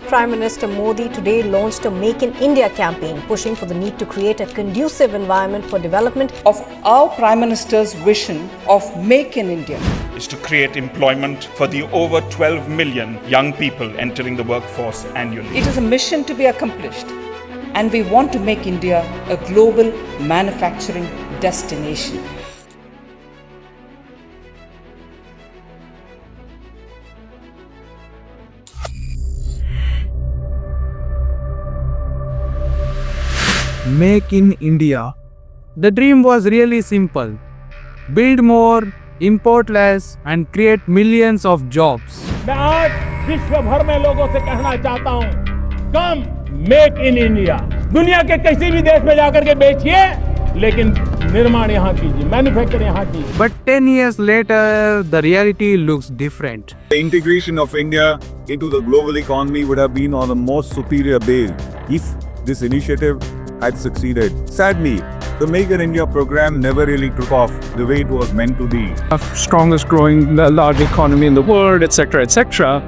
Prime Minister Modi today launched a Make in India campaign, pushing for the need to create a conducive environment for development. Of our Prime Minister's vision of Make in India is to create employment for the over 12 million young people entering the workforce annually. It is a mission to be accomplished, and we want to make India a global manufacturing destination. Make in India. The dream was really simple. Build more, import less and create millions of jobs. मैं आज विश्व भर में लोगों से कहना चाहता हूं, कम मेक इन इंडिया। दुनिया के किसी भी देश में जाकर के बेचिए, लेकिन निर्माण यहाँ कीजिए, मैन्युफैक्चर यहाँ कीजिए। But 10 years later, the reality looks different. The integration of India into the global economy would have been on a more superior base if this initiative had succeeded. Sadly, the Make in India program never really took off the way it was meant to be. Strongest growing large economy in the world, etc., etc.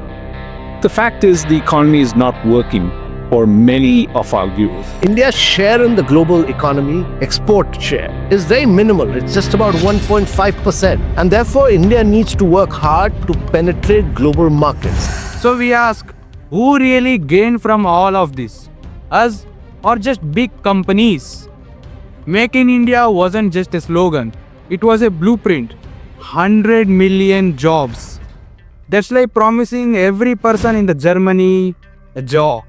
The fact is the economy is not working for many of our youth. India's share in the global economy, export share, is very minimal. It's just about 1.5%. And therefore, India needs to work hard to penetrate global markets. So we ask, who really gained from all of this? Us or just big companies? Make in India wasn't just a slogan, it was a blueprint. 100 million jobs. That's like promising every person in the Germany a job.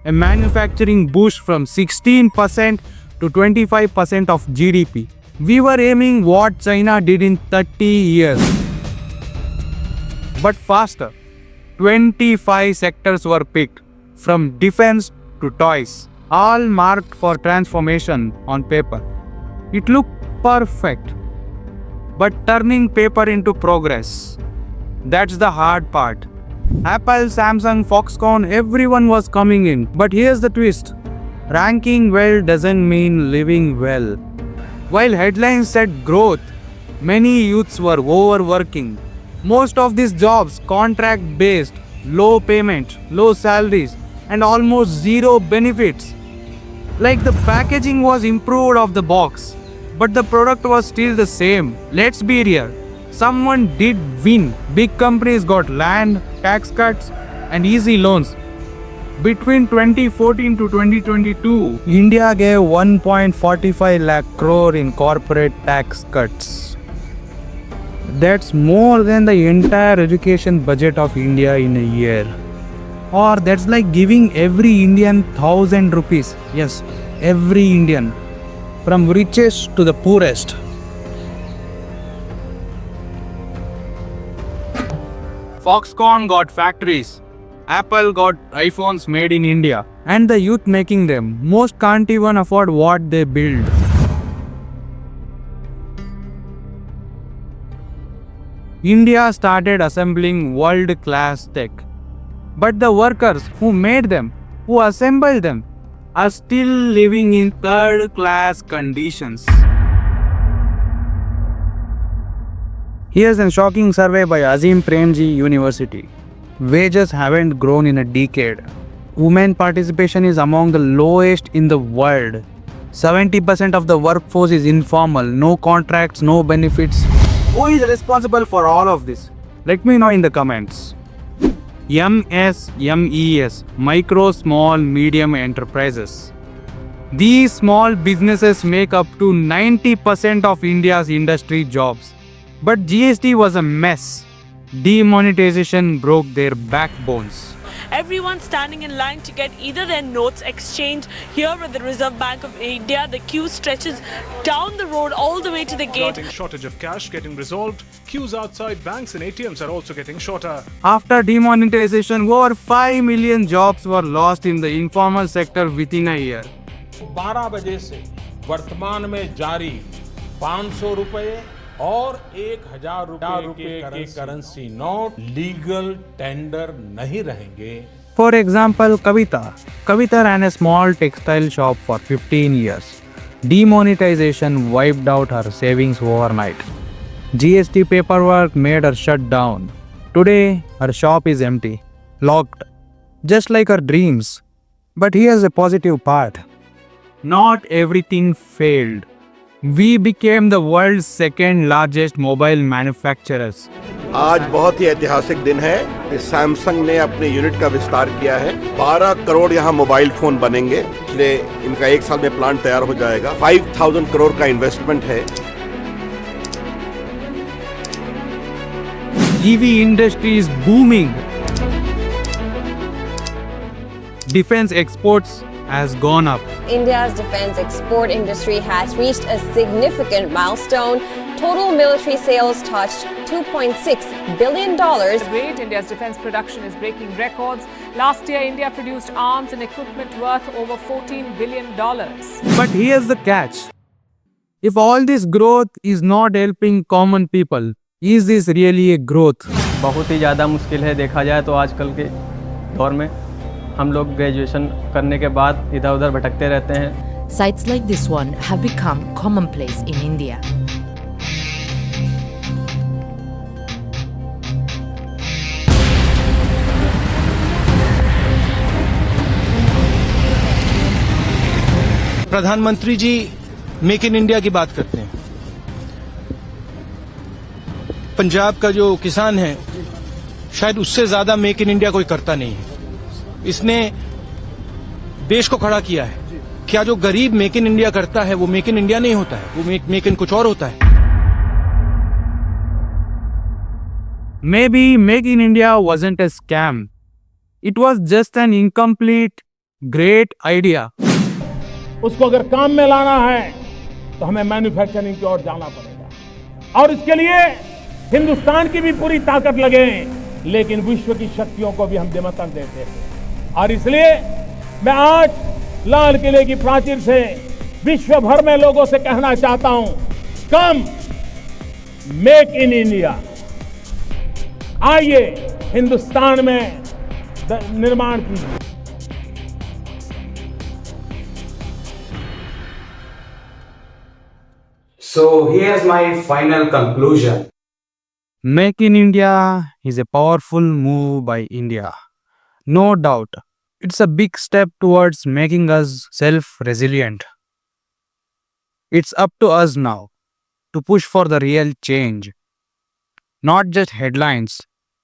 A manufacturing boost from 16% to 25% of GDP. We were aiming what China did in 30 years. But faster. 25 sectors were picked, from defense to toys, all marked for transformation on paper. It looked perfect. But turning paper into progress, that's the hard part. Apple, Samsung, Foxconn, everyone was coming in. But here's the twist. Ranking well doesn't mean living well. While headlines said growth, many youths were overworking. Most of these jobs contract-based, low payment, low salaries, and almost zero benefits. Like the packaging was improved off the box, but the product was still the same. Let's be real. Someone did win. Big companies got land, tax cuts, and easy loans. Between 2014 to 2022, India gave 1.45 lakh crore in corporate tax cuts. That's more than the entire education budget of India in a year. Or that's like giving every Indian 1,000 rupees. Yes, every Indian. From richest to the poorest. Foxconn got factories. Apple got iPhones made in India. And the youth making them. Most can't even afford what they build. India started assembling world-class tech. But the workers who made them, who assembled them, are still living in third-class conditions. Here's a shocking survey by Azim Premji University. Wages haven't grown in a decade. Women participation is among the lowest in the world. 70% of the workforce is informal, no contracts, no benefits. Who is responsible for all of this? Let me know in the comments. MSMEs, Micro, Small, Medium Enterprises. These small businesses make up to 90% of India's industry jobs. But GST was a mess. Demonetization broke their backbones. Everyone standing in line to get either their notes exchanged here at the Reserve Bank of India. The queue stretches down the road all the way to the gate. Shortage of cash getting resolved. Queues outside banks and ATMs are also getting shorter. After demonetization, over 5 million jobs were lost in the informal sector within a year. 12 बजे से वर्तमान में जारी 500 रुपए और 1000 रुपए के currency note legal tender नहीं रहेंगे. For example, Kavita ran a small textile shop for 15 years. Demonetization wiped out her savings overnight. GST paperwork made her shut down. Today, her shop is empty, locked, just like our dreams. But here's a positive part. Not everything failed. We became the world's second largest mobile manufacturers. आज बहुत ही ऐतिहासिक दिन है। Samsung ने अपने unit का विस्तार किया है। 12 करोड़ यहाँ मोबाइल फोन बनेंगे। इसलिए इनका 1 साल में प्लांट तैयार हो जाएगा। 5000 करोड़ का इन्वेस्टमेंट है। EV industry is booming. Defense exports has gone up. India's defense export industry has reached a significant milestone. Total military sales touched $2.6 billion. Great, India's defense production is breaking records. Last year, India produced arms and equipment worth over $14 billion. But here's the catch. If all this growth is not helping common people, is this really a growth? बहुत ही ज़्यादा मुश्किल है देखा जाए तो आजकल के दौर में हम लोग ग्रेजुएशन करने के बाद इधर उधर भटकते रहते हैं। Sites like this one have become commonplace in India. प्रधानमंत्री जी मेक इन इंडिया की बात करते हैं। पंजाब का जो किसान है शायद उससे ज्यादा मेक इन इंडिया कोई करता नहीं है। इसने देश को खड़ा किया है। क्या जो गरीब मेक इन इंडिया करता है वो मेक इन इंडिया नहीं होता है, वो मेक इन कुछ और होता है। Maybe Make in India wasn't a scam. It was just an incomplete, great idea. उसको अगर काम में लाना है तो हमें मैन्युफैक्चरिंग की ओर जाना पड़ेगा और इसके लिए हिंदुस्तान की भी पूरी ताकत लगे, लेकिन विश्व की शक्तियों को भी हम दिमकन देते हैं। और इसलिए मैं आज लाल किले की प्राचीर से विश्व भर में लोगों से कहना चाहता हूं, कम मेक इन इंडिया, आइए हिंदुस्तान में निर्माण कीजिए। So here's my final conclusion. Make in India is a powerful move by India. No doubt. It's a big step towards making us self-resilient. It's up to us now to push for the real change. Not just headlines,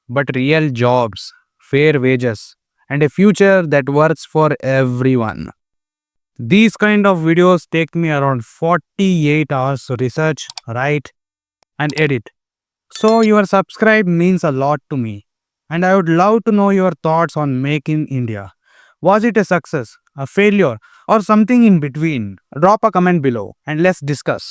but real jobs, fair wages, and a future that works for everyone. These kind of videos take me around 48 hours to research, write, and edit. So your subscribe means a lot to me. And I would love to know your thoughts on Make in India. Was it a success, a failure, or something in between? Drop a comment below and let's discuss.